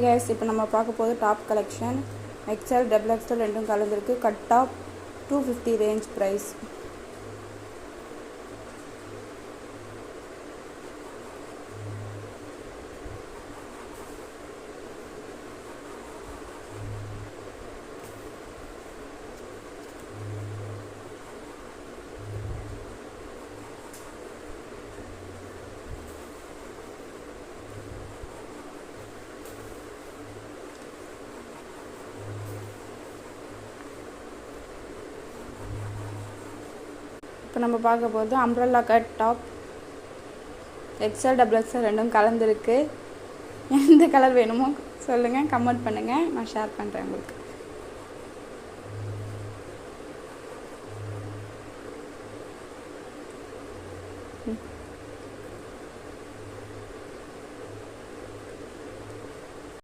Guys, இப்போ நம்ம பார்க்க போது top collection. XL double XL ரெண்டும் கலந்துருக்கு. Cut top 250 range price. இப்போ நம்ம பார்க்க போது umbrella cut top XL double XL ரெண்டும் கலந்துருக்கு. எந்த கலர் வேணுமோ சொல்லுங்கள், கமெண்ட் பண்ணுங்கள், நான் ஷேர் பண்ணுறேன் உங்களுக்கு.